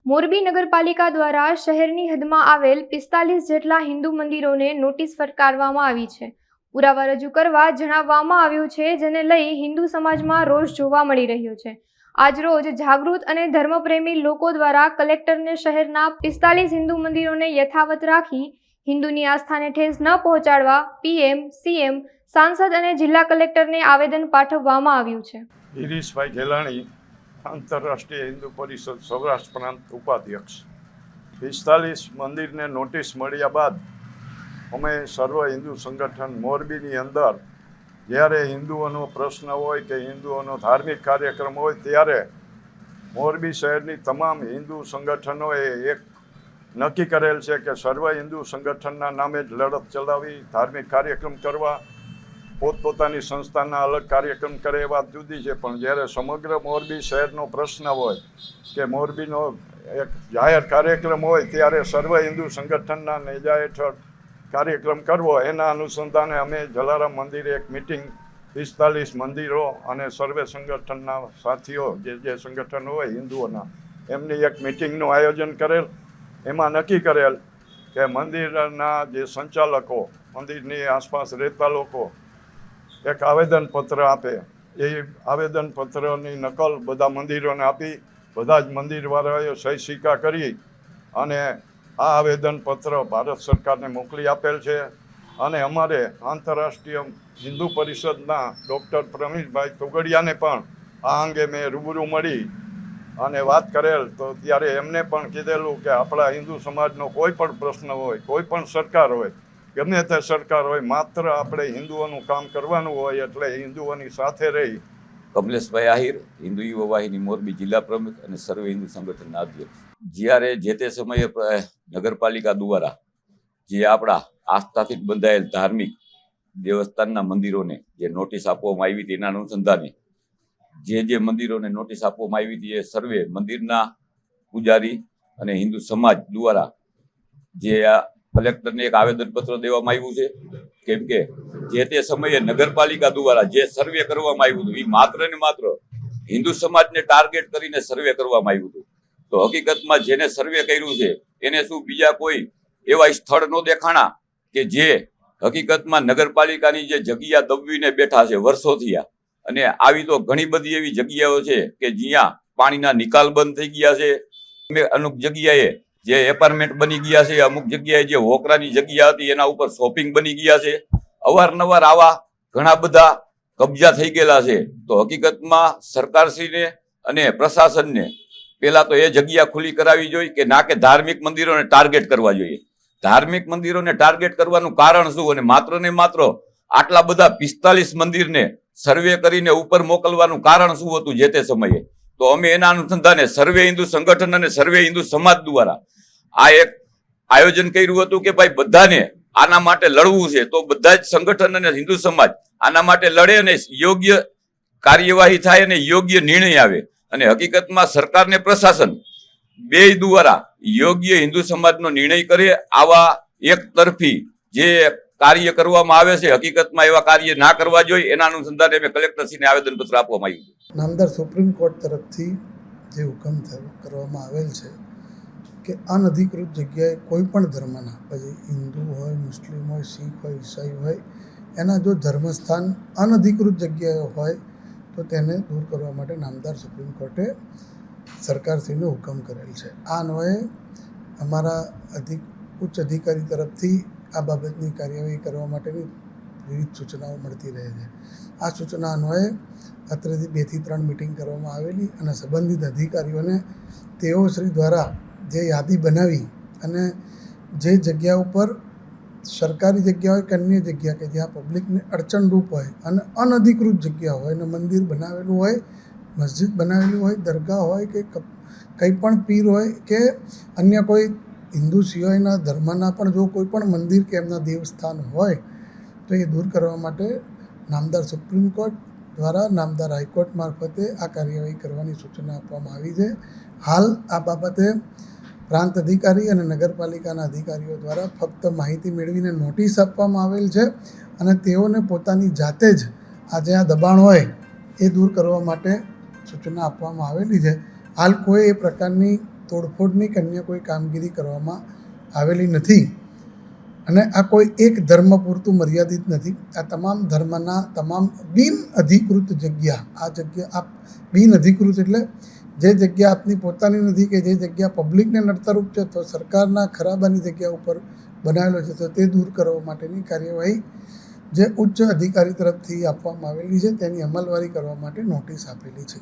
મોરબી નગરપાલિકા દ્વારા શહેરની હદમાં આવેલ 45 જેટલા હિન્દુ મંદિરોને નોટિસ ફટકારવામાં આવી છે. પુરાવા રજૂ કરવા જણાવવામાં આવ્યું છે, જેને લઈ હિન્દુ સમાજમાં રોષ જોવા મળી રહ્યો છે. આજરોજ જાગૃત અને ધર્મપ્રેમી લોકો દ્વારા કલેક્ટરને શહેરના 45 હિન્દુ મંદિરોને યથાવત રાખી હિન્દુની આસ્થાને ઠેસ ન પહોંચાડવા પીએમ, સીએમ, સાંસદ અને જિલ્લા કલેક્ટરને આવેદન પાઠવવામાં આવ્યું છે. ગિરીશભાઈ ઘેલાણી, આંતરરાષ્ટ્રીય હિન્દુ પરિષદ સૌરાષ્ટ્ર પ્રાંત ઉપાધ્યક્ષ. 45 મંદિરને નોટિસ મળ્યા બાદ અમે સર્વ હિન્દુ સંગઠન મોરબીની અંદર જ્યારે હિન્દુઓનો પ્રશ્ન હોય કે હિન્દુઓનો ધાર્મિક કાર્યક્રમ હોય ત્યારે મોરબી શહેરની તમામ હિન્દુ સંગઠનોએ એક નક્કી કરેલ છે કે સર્વ હિન્દુ સંગઠનના નામે જ લડત ચલાવી ધાર્મિક કાર્યક્રમ કરવા. પોતપોતાની સંસ્થાના અલગ કાર્યક્રમ કરે એ વાત જુદી છે, પણ જ્યારે સમગ્ર મોરબી શહેરનો પ્રશ્ન હોય કે મોરબીનો એક જાહેર કાર્યક્રમ હોય ત્યારે સર્વ હિન્દુ સંગઠનના નેજા હેઠળ કાર્યક્રમ કરવો, એના અનુસંધાને અમે જલારામ મંદિરે એક મિટિંગ 45 મંદિરો અને સર્વે સંગઠનના સાથીઓ જે સંગઠન હોય હિન્દુઓના એમની એક મિટિંગનું આયોજન કરેલ. એમાં નક્કી કરેલ કે મંદિરના જે સંચાલકો, મંદિરની આસપાસ રહેતા લોકો એક આવેદનપત્ર આપે. એ આવેદનપત્રની નકલ બધા મંદિરોને આપી બધા જ મંદિરવાળાએ સહી સિક્કા કરી અને આ આવેદનપત્ર ભારત સરકારને મોકલી આપેલ છે. અને અમારે આંતરરાષ્ટ્રીય હિન્દુ પરિષદના ડૉક્ટર પ્રવીણભાઈ તોગડિયાને પણ આ અંગે મેં રૂબરૂ મળી અને વાત કરેલ, તો ત્યારે એમને પણ કીધેલું કે આપણા હિન્દુ સમાજનો કોઈ પણ પ્રશ્ન હોય, કોઈ પણ સરકાર હોય, ગમે તે સરકાર હોય, માત્ર આપણે હિન્દુઓનું કામ કરવાનું હોય એટલે હિન્દુઓની સાથે રહી. કમલેશભાઈ આહિર, હિન્દુ યુવા વાહિની મોરબી જિલ્લા પ્રમુખ અને સર્વ હિન્દુ સંગઠનના અધ્યક્ષ. જ્યારે જે તે સમયે નગરપાલિકા દ્વારા જે આપણા આસ્થાથી બંધાયેલ ધાર્મિક દેવસ્થાનના મંદિરોને જે નોટિસ આપવામાં આવી હતી એના અનુસંધાને જે મંદિરોને નોટિસ આપવામાં આવી હતી એ સર્વે મંદિરના પૂજારી અને હિન્દુ સમાજ દ્વારા જે આ કલેક્ટરને એક આવેદનપત્ર દેવામાં આવ્યું છે. કેમ કે જે તે સમયે નગરપાલિકા દ્વારા જે સર્વે કરવામાં આવ્યું હતું એ માત્ર ને માત્ર હિન્દુ સમાજને ટાર્ગેટ કરીને સર્વે કરવામાં આવ્યું હતું. તો હકીકતમાં જેને સર્વે કર્યું છે એને શું બીજા કોઈ એવા સ્થળ ન દેખાણા કે જે હકીકતમાં નગરપાલિકાની જે જગ્યા દબવીને બેઠા છે વર્ષોથી. અને આવી તો ઘણી બધી એવી જગ્યાઓ છે કે જ્યાં પાણીના નિકાલ બંધ થઈ ગયા છે. અમુક જગ્યાએ જે એપાર્ટમેન્ટ બની ગયા છે, અમુક જગ્યાએ જે હોકરાની જગ્યા હતી એના ઉપર શોપિંગ બની ગયા છે. અવારનવાર આવા ઘણા બધા કબજા થઈ ગયેલા છે. તો હકીકતમાં સરકારશ્રીને અને પ્રશાસનને પહેલા તો એ જગ્યા ખુલ્લી કરાવવી જોઈએ કે ના કે ધાર્મિક મંદિરોને ટાર્ગેટ કરવા જોઈએ. ધાર્મિક મંદિરોને ટાર્ગેટ કરવાનું કારણ શું? અને માત્ર ને માત્ર આટલા બધા 45 મંદિરને સર્વે કરીને ઉપર મોકલવાનું કારણ શું હતું જે તે સમયે? તો અમે એના અનુસંધાને સર્વે હિન્દુ સંગઠન અને સર્વે હિન્દુ સમાજ દ્વારા આ એક આયોજન કર્યું હતું કે ભાઈ બધાને આના માટે લડવું છે. તો બધા જ સંગઠન અને હિન્દુ સમાજ આના માટે લડે અને યોગ્ય કાર્યવાહી થાય અને યોગ્ય નિર્ણય આવે. અને હકીકતમાં સરકાર ને પ્રશાસન બે દ્વારા યોગ્ય હિન્દુ સમાજનો નિર્ણય કરે. આવા એક તરફી જે કાર્ય કરવામાં આવે છે હકીકતમાં એવા કાર્ય ના કરવા જોઈએ. એના અનુસંધાને અમે કલેક્ટરશ્રીને આવેદનપત્ર આપવામાં આવ્યું છે. નામદાર સુપ્રીમ કોર્ટ તરફથી જે હુકમ કરવામાં આવેલ છે કે અનધિકૃત જગ્યાએ કોઈ પણ ધર્મના, પછી હિન્દુ હોય, મુસ્લિમ હોય, શીખ હોય, ઈસાઈ હોય, એના જો ધર્મસ્થાન અનધિકૃત જગ્યાએ હોય તો તેને દૂર કરવા માટે નામદાર સુપ્રીમ કોર્ટે સરકારશ્રીને હુકમ કરેલ છે. આ અન્વયે અમારા ઉચ્ચ અધિકારી તરફથી આ બાબતની કાર્યવાહી કરવા માટેની વિવિધ સૂચનાઓ મળતી રહે છે. આ સૂચના અન્વયે અત્રેથી 2 થી 3 મિટિંગ કરવામાં આવેલી અને સંબંધિત અધિકારીઓને તેઓ શ્રી દ્વારા જે યાદી બનાવી અને જે જગ્યા ઉપર સરકારી જગ્યા હોય કે અન્ય જગ્યા કે જ્યાં પબ્લિકને અડચણરૂપ હોય અને અનધિકૃત જગ્યા હોય અને મંદિર બનાવેલું હોય, મસ્જિદ બનાવેલું હોય, દરગાહ હોય કે કંઈ પણ પીર હોય કે અન્ય કોઈ હિન્દુ સિવાયના ધર્મના પણ જો કોઈ પણ મંદિર કે એમના દેવસ્થાન હોય તો એ દૂર કરવા માટે નામદાર સુપ્રીમ કોર્ટ દ્વારા નામદાર હાઈકોર્ટ મારફતે આ કાર્યવાહી કરવાની સૂચના આપવામાં આવી છે. હાલ આ બાબતે પ્રાંત અધિકારી અને નગરપાલિકાના અધિકારીઓ દ્વારા ફક્ત માહિતી મેળવીને નોટિસ આપવામાં આવેલ છે અને તેઓને પોતાની જાતે જ આ જે આ દબાણ હોય એ દૂર કરવા માટે સૂચના આપવામાં આવેલી છે. હાલ કોઈ એ પ્રકારની તોડફોડની કે અન્ય કોઈ કામગીરી કરવામાં આવેલી નથી. અને આ કોઈ એક ધર્મ પૂરતું મર્યાદિત નથી. આ તમામ ધર્મના તમામ બિન અધિકૃત જગ્યા, આ જગ્યા બિન અધિકૃત એટલે જે જગ્યા આપની પોતાની નથી કે જે જગ્યા પબ્લિકને નડતરરૂપ છે તો સરકારના ખરાબાની જગ્યા ઉપર બનાવેલો છે, તો તે દૂર કરવા માટેની કાર્યવાહી જે ઉચ્ચ અધિકારી તરફથી આપવામાં આવેલી છે તેની અમલવારી કરવા માટે નોટિસ આપેલી છે.